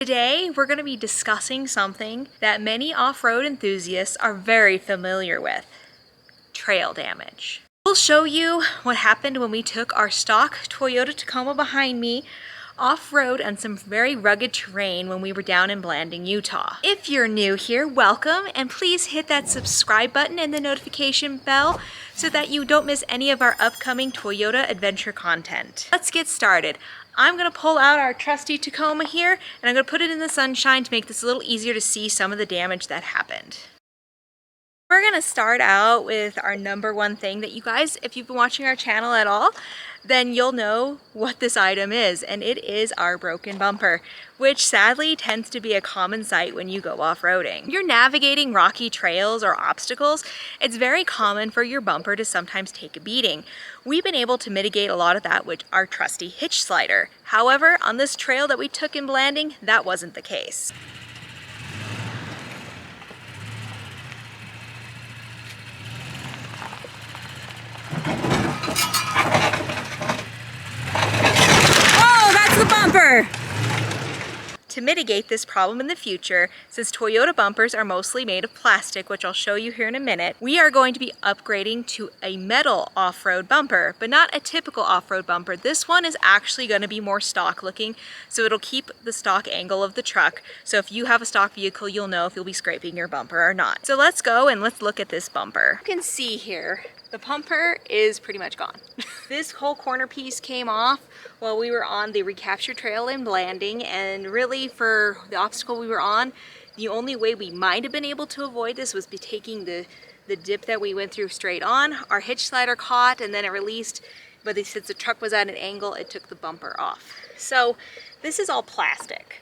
Today, we're going to be discussing something that many off-road enthusiasts are very familiar with: trail damage. We'll show you what happened when we took our stock Toyota Tacoma behind me off-road on some very rugged terrain when we were down in Blanding, Utah. If you're new here, welcome, and please hit that subscribe button and the notification bell so that you don't miss any of our upcoming Toyota adventure content. Let's get started. I'm gonna pull out our trusty Tacoma here and I'm gonna put it in the sunshine to make this a little easier to see some of the damage that happened. We're gonna start out with our number one thing that you guys, if you've been watching our channel at all, then you'll know what this item is, and it is our broken bumper, which sadly tends to be a common sight when you go off-roading. If you're navigating rocky trails or obstacles, it's very common for your bumper to sometimes take a beating. We've been able to mitigate a lot of that with our trusty hitch slider. However, on this trail that we took in Blanding, that wasn't the case. To mitigate this problem in the future, since Toyota bumpers are mostly made of plastic, which I'll show you here in a minute, we are going to be upgrading to a metal off-road bumper, but not a typical off-road bumper. This one is actually going to be more stock looking, so it'll keep the stock angle of the truck. So if you have a stock vehicle, you'll know if you'll be scraping your bumper or not. So let's go and let's look at this bumper. You can see here, the bumper is pretty much gone. This whole corner piece came off while we were on the recapture trail in Blanding, and really for the obstacle we were on, the only way we might have been able to avoid this was by taking the dip that we went through straight on. Our hitch slider caught and then it released, but since the truck was at an angle, it took the bumper off. So this is all plastic,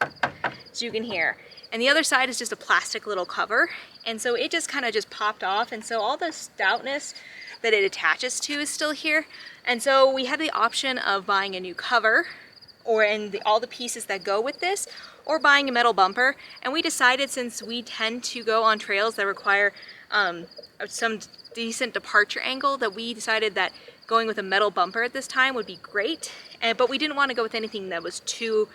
as you can hear. And the other side is just a plastic little cover. And so it just kind of just popped off. And so all the stoutness that it attaches to is still here. And so we had the option of buying a new cover or all the pieces that go with this, or buying a metal bumper. And we decided, since we tend to go on trails that require some decent departure angle, that we decided that going with a metal bumper at this time would be great. But we didn't want to go with anything that was too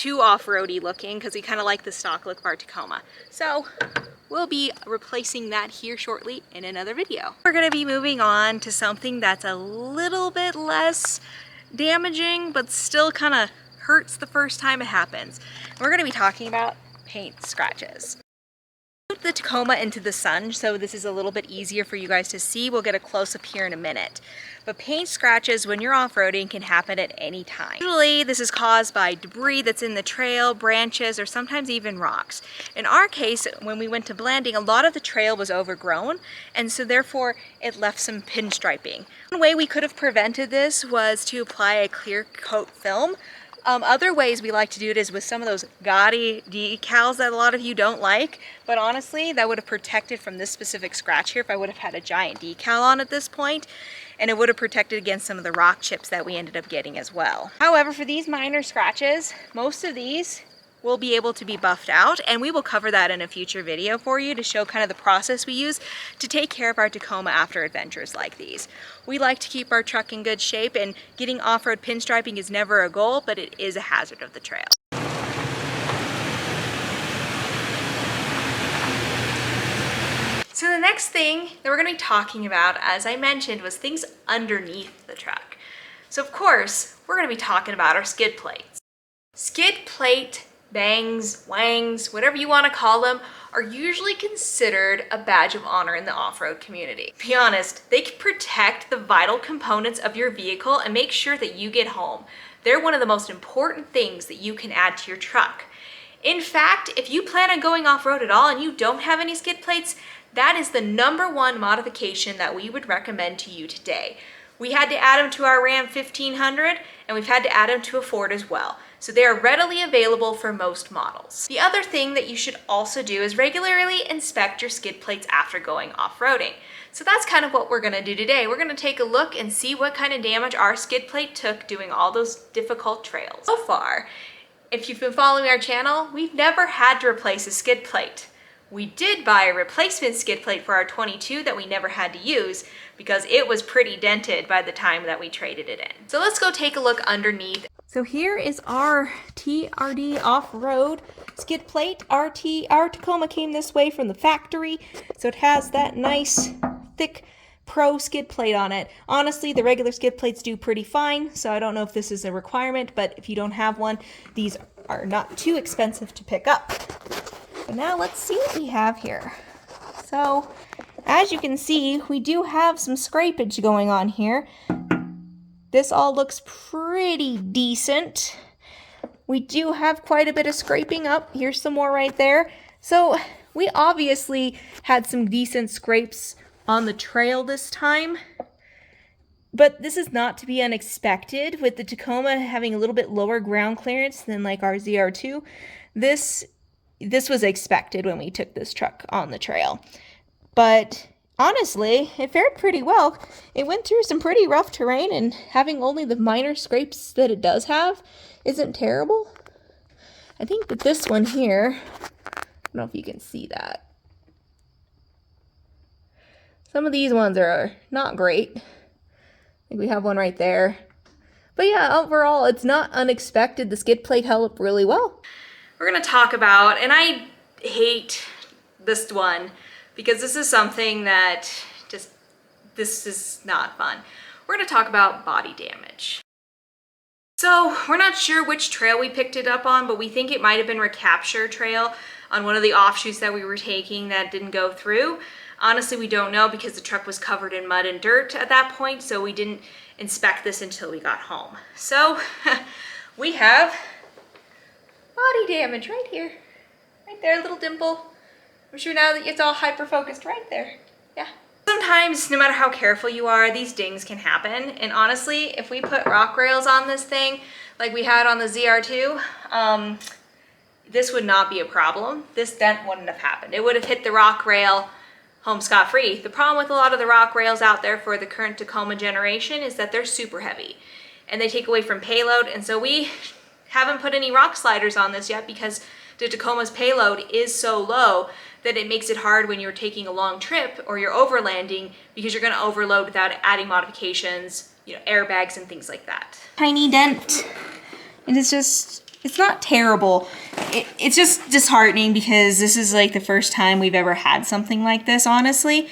off-roady looking, because we kind of like the stock look of our Tacoma. So we'll be replacing that here shortly in another video. We're going to be moving on to something that's a little bit less damaging, but still kind of hurts the first time it happens. We're going to be talking about paint scratches. Put the Tacoma into the sun, so this is a little bit easier for you guys to see. We'll get a close-up here in a minute. But paint scratches when you're off-roading can happen at any time. Usually this is caused by debris that's in the trail, branches, or sometimes even rocks. In our case, when we went to Blanding, a lot of the trail was overgrown, and so therefore it left some pinstriping. One way we could have prevented this was to apply a clear coat film. Other ways we like to do it is with some of those gaudy decals that a lot of you don't like, but honestly, that would have protected from this specific scratch here if I would have had a giant decal on at this point, and it would have protected against some of the rock chips that we ended up getting as well. However, for these minor scratches, most of these will be able to be buffed out, and we will cover that in a future video for you to show kind of the process we use to take care of our Tacoma after adventures like these. We like to keep our truck in good shape, and getting off-road pinstriping is never a goal, but it is a hazard of the trail. So the next thing that we're going to be talking about, as I mentioned, was things underneath the truck. So of course, we're going to be talking about our skid plates. Skid plate bangs, wangs, whatever you want to call them, are usually considered a badge of honor in the off-road community. To be honest, they can protect the vital components of your vehicle and make sure that you get home. They're one of the most important things that you can add to your truck. In fact, if you plan on going off-road at all and you don't have any skid plates, that is the #1 modification that we would recommend to you today. We had to add them to our Ram 1500, and we've had to add them to a Ford as well. So they are readily available for most models. The other thing that you should also do is regularly inspect your skid plates after going off-roading. So that's kind of what we're gonna do today. We're gonna take a look and see what kind of damage our skid plate took doing all those difficult trails. So far, if you've been following our channel, we've never had to replace a skid plate. We did buy a replacement skid plate for our 22 that we never had to use because it was pretty dented by the time that we traded it in. So let's go take a look underneath. So here is our TRD off-road skid plate. Our Tacoma came this way from the factory, so it has that nice thick Pro skid plate on it. Honestly, the regular skid plates do pretty fine, so I don't know if this is a requirement, but if you don't have one, these are not too expensive to pick up. But now let's see what we have here. So, as you can see, we do have some scrapage going on here. This all looks pretty decent. We do have quite a bit of scraping up. Here's some more right there. So we obviously had some decent scrapes on the trail this time. But this is not to be unexpected. With the Tacoma having a little bit lower ground clearance than like our ZR2, this was expected when we took this truck on the trail. But honestly, it fared pretty well. It went through some pretty rough terrain, and having only the minor scrapes that it does have isn't terrible. I think that this one here, I don't know if you can see that. Some of these ones are not great. I think we have one right there. But yeah, overall, it's not unexpected. The skid plate held up really well. We're gonna talk about, and I hate this one, because this is something that this is not fun. We're gonna talk about body damage. So we're not sure which trail we picked it up on, but we think it might have been recapture trail on one of the offshoots that we were taking that didn't go through. Honestly, we don't know because the truck was covered in mud and dirt at that point, so we didn't inspect this until we got home. So we have body damage right here. Right there, little dimple. I'm sure now that it's all hyper-focused right there. Yeah. Sometimes, no matter how careful you are, these dings can happen. And honestly, if we put rock rails on this thing, like we had on the ZR2, this would not be a problem. This dent wouldn't have happened. It would have hit the rock rail home scot-free. The problem with a lot of the rock rails out there for the current Tacoma generation is that they're super heavy and they take away from payload. And so we haven't put any rock sliders on this yet because the Tacoma's payload is so low that it makes it hard when you're taking a long trip or you're overlanding, because you're going to overload without adding modifications, you know, airbags and things like that. Tiny dent. It is just, it's not terrible. It's just disheartening because this is like the first time we've ever had something like this, honestly.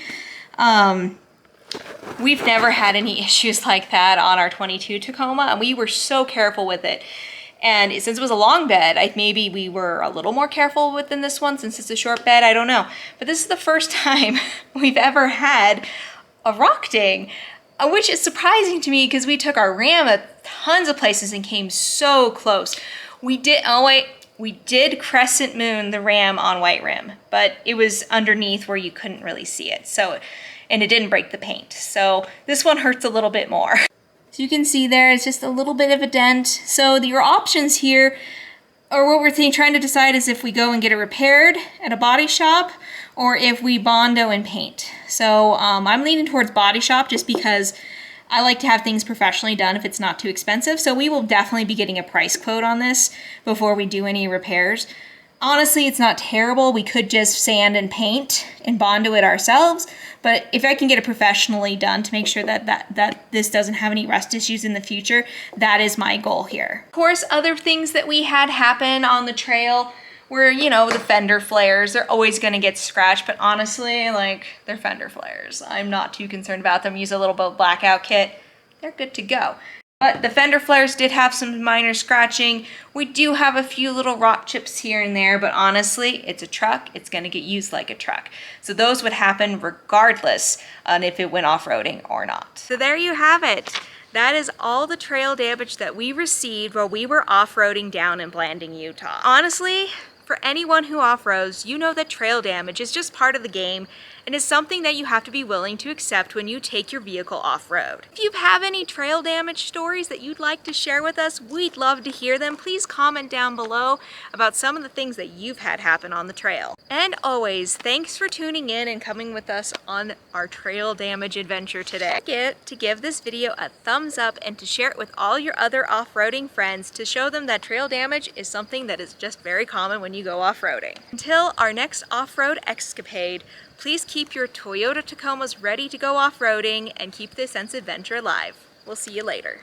We've never had any issues like that on our 22 Tacoma, and we were so careful with it. And since it was a long bed, maybe we were a little more careful within this one since it's a short bed, I don't know. But this is the first time we've ever had a rock ding, which is surprising to me because we took our Ram at tons of places and came so close. We did crescent moon the Ram on white rim, but it was underneath where you couldn't really see it. So, and it didn't break the paint. So this one hurts a little bit more. So you can see there, it's just a little bit of a dent. So your options here, or what we're trying to decide, is if we go and get it repaired at a body shop or if we Bondo and paint. So I'm leaning towards body shop just because I like to have things professionally done if it's not too expensive. So we will definitely be getting a price quote on this before we do any repairs. Honestly, it's not terrible. We could just sand and paint and Bondo it ourselves. But if I can get it professionally done to make sure that this doesn't have any rust issues in the future, that is my goal here. Of course, other things that we had happen on the trail were, you know, the fender flares. They're always gonna get scratched, but honestly, like, they're fender flares. I'm not too concerned about them. Use a little bit of blackout kit. They're good to go. But the fender flares did have some minor scratching. We do have a few little rock chips here and there, but honestly, it's a truck. It's gonna get used like a truck. So those would happen regardless on if it went off-roading or not. So there you have it. That is all the trail damage that we received while we were off-roading down in Blanding, Utah. Honestly, for anyone who off-roads, you know that trail damage is just part of the game, and is something that you have to be willing to accept when you take your vehicle off-road. If you have any trail damage stories that you'd like to share with us, we'd love to hear them. Please comment down below about some of the things that you've had happen on the trail. And always, thanks for tuning in and coming with us on our trail damage adventure today. Don't forget to give this video a thumbs up and to share it with all your other off-roading friends to show them that trail damage is something that is just very common when you go off-roading. Until our next off-road escapade, please keep your Toyota Tacomas ready to go off-roading and keep this sense of adventure alive. We'll see you later.